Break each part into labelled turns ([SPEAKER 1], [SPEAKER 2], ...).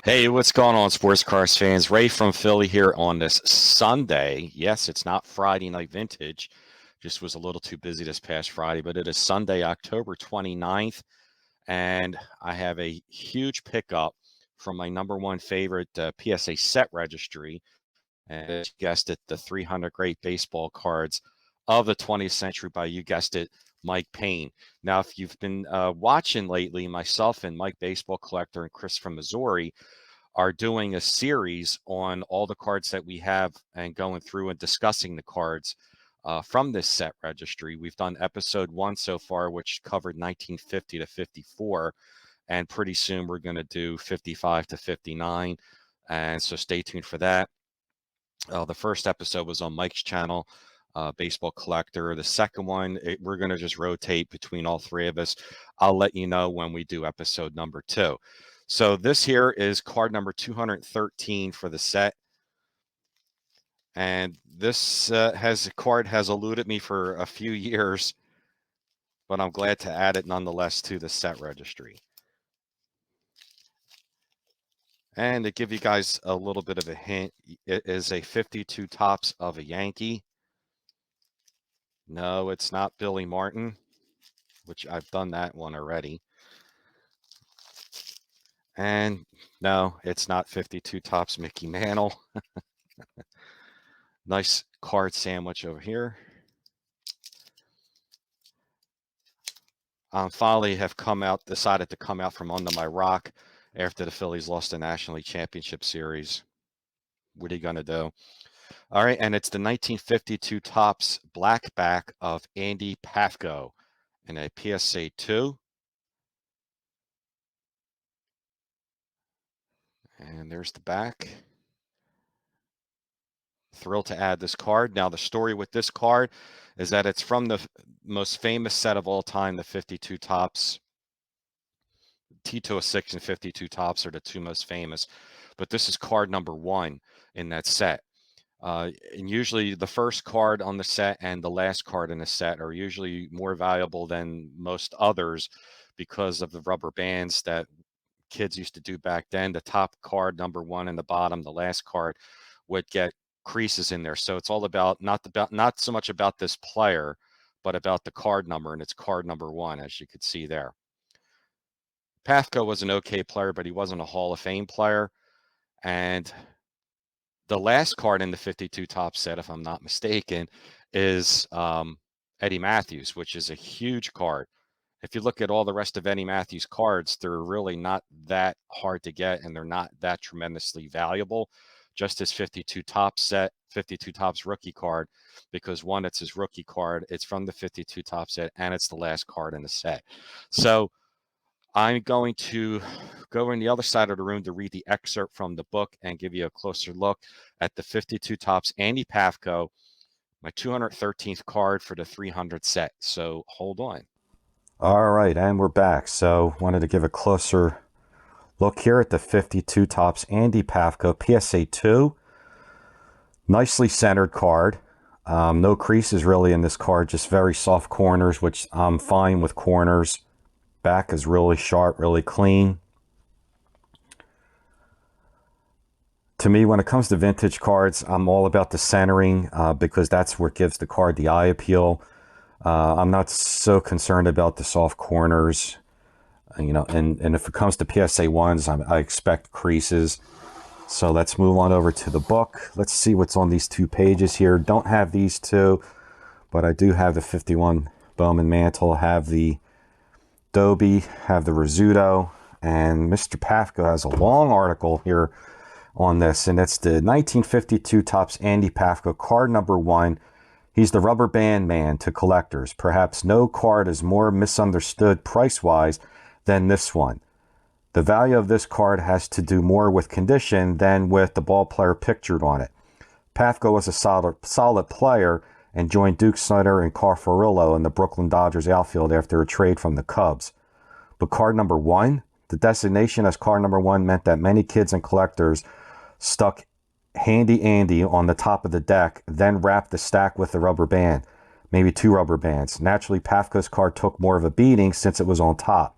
[SPEAKER 1] Hey, what's going on, sports cars fans? Ray from Philly here on this Sunday. Yes, it's not Friday Night Vintage. Just was a little too busy this past Friday, but it is Sunday, October 29th, and I have a huge pickup from my number one favorite PSA set registry. And as you guessed it, the 300 great baseball cards of the 20th century by, you guessed it, Mike PAYNE. Now, if you've been watching lately, myself and Mike Baseball Collector and Chris from Missouri are doing a series on all the cards that we have and going through and discussing the cards from this set registry. We've done episode 1 so far, which covered 1950 to 54, and pretty soon we're going to do 55 to 59, and so stay tuned for that. The first episode was on Mike's channel, Baseball Collector. The second one, we're going to just rotate between all three of us. I'll let you know when we do episode number 2. So this here is card number 213 for the set. And this card has eluded me for a few years, but I'm glad to add it nonetheless to the set registry. And to give you guys a little bit of a hint, it is a 52 Topps of a Yankee. No, it's not Billy Martin, which I've done that one already. And no, it's not 52 Topps Mickey Mantle. Nice card sandwich over here. Finally have decided to come out from under my rock after the Phillies lost the National League Championship Series. What are you going to do? All right, and it's the 1952 Topps black back of Andy PAFKO in a PSA 2. And there's the back. Thrilled to add this card. Now, the story with this card is that it's from the most famous set of all time, the 52 Topps. T206 and 52 Topps are the two most famous, but this is card number 1 in that set. And usually the first card on the set and the last card in the set are usually more valuable than most others because of the rubber bands that kids used to do back then. The top card, number 1, and the bottom, the last card, would get creases in there. So it's all about not so much about this player, but about the card number, and it's card number 1, as you could see there. PAFKO was an okay player, but he wasn't a Hall of Fame player. And the last card in the 52 Topps set, if I'm not mistaken, is Eddie Matthews, which is a huge card. If you look at all the rest of Eddie Matthews' cards, they're really not that hard to get, and they're not that tremendously valuable. Just his 52 Topps set, 52 Topps rookie card, because one, it's his rookie card, it's from the 52 Topps set, and it's the last card in the set. So I'm going to go in the other side of the room to read the excerpt from the book and give you a closer look at the 52 Topps Andy PAFKO, my 213th card for the 300 set. So hold on. All right, and we're back. So wanted to give a closer look here at the 52 Topps Andy PAFKO PSA 2. Nicely centered card. No creases really in this card, just very soft corners, which I'm fine with corners. Back is really sharp, really clean. To me, when it comes to vintage cards, I'm all about the centering because that's what gives the card the eye appeal. I'm not so concerned about the soft corners, and if it comes to PSA 1s, I expect creases. So let's move on over to the book. Let's see what's on these 2 pages here. Don't have these 2, but I do have the 51 Bowman Mantle, have the Dobie, have the Rizzuto, and Mr. PAFKO has a long article here on this, and it's the 1952 Topps Andy PAFKO card number 1. He's the rubber band man to collectors. Perhaps no card is more misunderstood price-wise than this one. The value of this card has to do more with condition than with the ball player pictured on it. PAFKO was a solid player and joined Duke Snider and Carl Furillo in the Brooklyn Dodgers outfield after a trade from the Cubs. But card number 1, the designation as card number 1 meant that many kids and collectors stuck Handy Andy on the top of the deck, then wrapped the stack with a rubber band, maybe 2 rubber bands. Naturally, PAFKO's card took more of a beating since it was on top.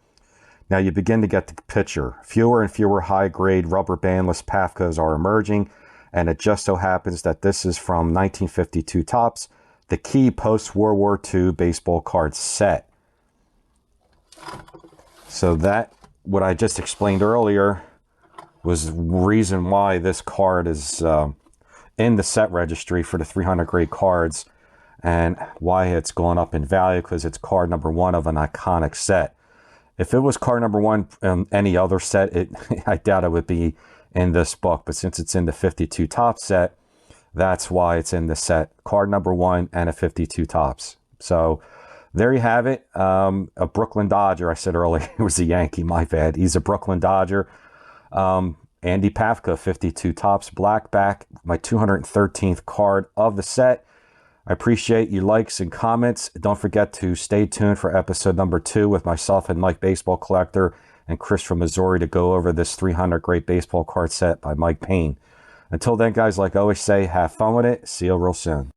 [SPEAKER 2] Now you begin to get the picture. Fewer and fewer high-grade rubber bandless PAFKOs are emerging, and it just so happens that this is from 1952 Topps, the key post-World War II baseball card set. So that, what I just explained earlier, was the reason why this card is in the set registry for the 300 grade cards, and why it's gone up in value, because it's card number 1 of an iconic set. If it was card number 1 in any other set, I doubt it would be in this book. But since it's in the 52 Topps set, that's why it's in the set. Card number 1 and a 52 Topps. So there you have it. A Brooklyn Dodger. I said earlier it was a Yankee. My bad. He's a Brooklyn Dodger. Andy PAFKO, 52 Topps black back. My 213th card of the set. I appreciate your likes and comments. Don't forget to stay tuned for episode number 2 with myself and Mike Baseball Collector and Chris from Missouri to go over this 300 great baseball card set by Mike PAYNE. Until then, guys, like I always say, have fun with it. See you real soon.